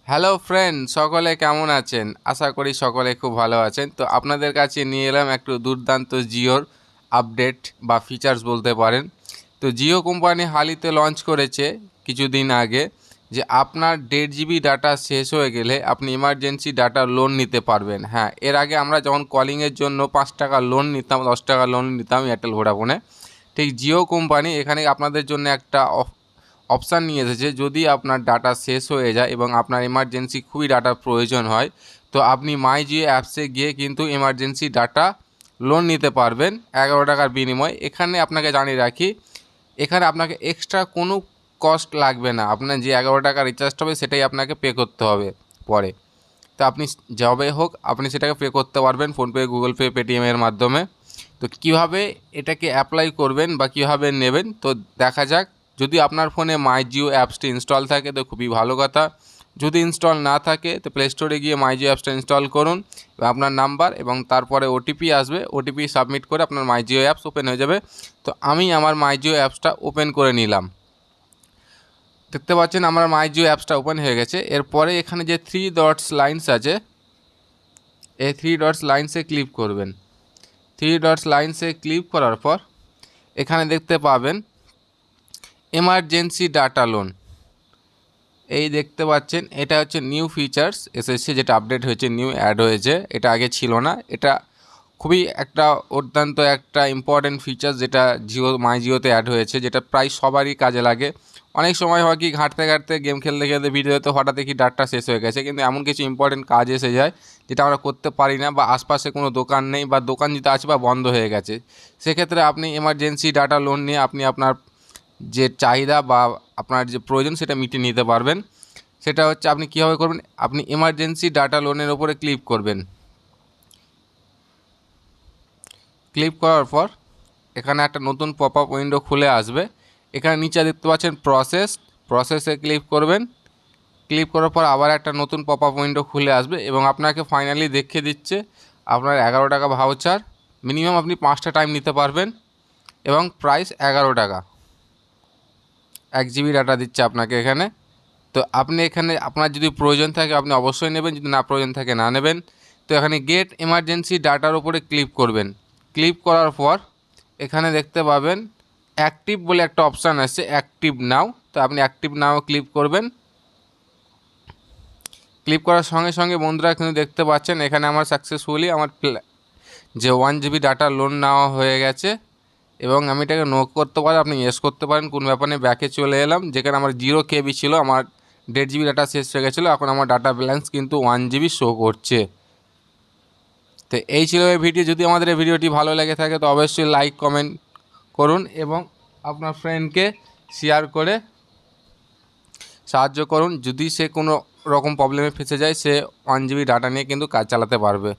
Hello friend, সকলে কেমন আছেন? আশা করি সকলে খুব ভালো আছেন। তো আপনাদের কাছে নিয়ে এলাম একটু দুর্দান্ত জিওর আপডেট বা ফিচার্স বলতে পারেন। তো জিও কোম্পানি হালিতে লঞ্চ করেছে কিছুদিন আগে যে আপনার 1.5 জিবি ডাটা শেষ হয়ে গেলে আপনি ইমার্জেন্সি ডাটা লোন নিতে পারবেন। হ্যাঁ, এর আগে আমরা যখন কলিংয়ের জন্য 5 টাকা লোন নিতাম, 10 টাকা লোন নিতাম এয়ারটেল ভোডাফোনে, ঠিক জিও কোম্পানি এখানে আপনাদের জন্য একটা অপশান নিয়ে এসেছে। যদি আপনার ডাটা শেষ হয়ে যায় এবং আপনার এমার্জেন্সি খুবই ডাটার প্রয়োজন হয়, তো আপনি মাই জিও অ্যাপসে গিয়ে কিন্তু এমার্জেন্সি ডাটা লোন নিতে পারবেন 11 টাকার বিনিময়ে। এখানে আপনাকে জানিয়ে রাখি, এখানে আপনাকে এক্সট্রা কোনো কস্ট লাগবে না। আপনার যে 11 টাকা রিচার্জটা হবে সেটাই আপনাকে পে করতে হবে পরে। তো আপনি যবে হোক আপনি সেটাকে পে করতে পারবেন ফোনপে, গুগল পে, পেটিএমের মাধ্যমে। তো কীভাবে এটাকে অ্যাপ্লাই করবেন বা কীভাবে নেবেন তো দেখা যাক। যদি আপনার ফোনে মাই জিও অ্যাপসটি ইনস্টল থাকে তো খুবই ভালো কথা। যদি ইনস্টল না থাকে তো প্লে স্টোরে গিয়ে মাই জিও অ্যাপসটা ইনস্টল করুন এবং আপনার নাম্বার এবং তারপরে ওটিপি আসবে, ওটিপি সাবমিট করে আপনার মাই জিও অ্যাপস ওপেন হয়ে যাবে। তো আমি আমার মাই জিও অ্যাপসটা ওপেন করে নিলাম। দেখতে পাচ্ছেন আমার মাই জিও অ্যাপসটা ওপেন হয়ে গেছে। এরপরে এখানে যে 3 ডটস লাইন্স আছে, এই 3 ডটস লাইন্সে ক্লিক করবেন। 3 ডটস লাইন্সে ক্লিক করার পর এখানে দেখতে পাবেন এমার্জেন্সি ডাটা লোন। এই দেখতে পাচ্ছেন এটা হচ্ছে নিউ ফিচার্স এসেছে, যেটা আপডেট হয়েছে, নিউ অ্যাড হয়েছে, এটা আগে ছিল না। এটা খুবই একটা অত্যন্ত একটা ইম্পর্ট্যান্ট ফিচার্স যেটা মাই জিওতে অ্যাড হয়েছে, যেটা প্রায় সবারই কাজে লাগে। অনেক সময় হয় কি, ঘাঁটতে ঘাঁটতে গেম খেলতে খেলতে ভিডিওতে হঠাৎ দেখি ডাটা শেষ হয়ে গেছে, কিন্তু এমন কিছু ইম্পর্ট্যান্ট কাজ এসে যায় যেটা আমরা করতে পারি না, বা আশপাশে কোনো দোকান নেই, বা দোকান যদি আছে বা বন্ধ হয়ে গেছে। সেক্ষেত্রে আপনি এমার্জেন্সি ডাটা লোন নিয়ে আপনি আপনার যে চাহিদা বা আপনার যে প্রয়োজন সেটা মিটিয়ে নিতে পারবেন। সেটা হচ্ছে আপনি কীভাবে করবেন, আপনি এমার্জেন্সি ডাটা লোনের ওপরে ক্লিক করবেন। ক্লিক করার পর এখানে একটা নতুন পপ আপ উইন্ডো খুলে আসবে। এখানে নিচে দেখতে পাচ্ছেন প্রসেসে ক্লিক করবেন। ক্লিক করার পর আবার একটা নতুন পপ আপ উইন্ডো খুলে আসবে এবং আপনাকে ফাইনালি দেখিয়ে দিচ্ছে আপনার 11 টাকা ভাউচার। মিনিমাম আপনি 5টা টাইম নিতে পারবেন এবং প্রাইস 11 টাকা। 1 জিবি ডাটা দিচ্ছে আপনাকে এখানে। তো আপনি এখানে আপনার যদি প্রয়োজন থাকে আপনি অবশ্যই নেবেন, যদি না প্রয়োজন থাকে না নেবেন। তো এখানে গেট এমার্জেন্সি ডাটার উপরে ক্লিক করবেন। ক্লিক করার পর এখানে দেখতে পাবেন অ্যাক্টিভ বলে একটা অপশান আছে, অ্যাক্টিভ নাও। তো আপনি অ্যাক্টিভ নাও ক্লিক করবেন। ক্লিক করার সঙ্গে সঙ্গে বন্ধুরা কিন্তু দেখতে পাচ্ছেন এখানে আমার সাকসেসফুলি আমার যে 1 জিবি ডাটা লোন নেওয়া হয়ে গেছে এবং আমি এটাকে নো করতে পারি, আপনি ইয়েস করতে পারেন, কোনো ব্যাপার নেই। ব্যাকে চলে এলাম, যেখানে আমার 0 KB ছিল, আমার 1.5 জিবি ডাটা শেষ হয়ে গেছিলো। এখন আমার ডাটা ব্যালেন্স কিন্তু 1 জিবি শো করছে। তো এই ছিল এই ভিডিও। যদি আমাদের এই ভিডিওটি ভালো লেগে থাকে তো অবশ্যই লাইক কমেন্ট করুন এবং আপনার ফ্রেন্ডকে শেয়ার করে সাহায্য করুন। যদি সে কোনো রকম প্রবলেমে ফেসে যায়, সে 1 জিবি ডাটা নিয়ে কিন্তু কাজ চালাতে পারবে।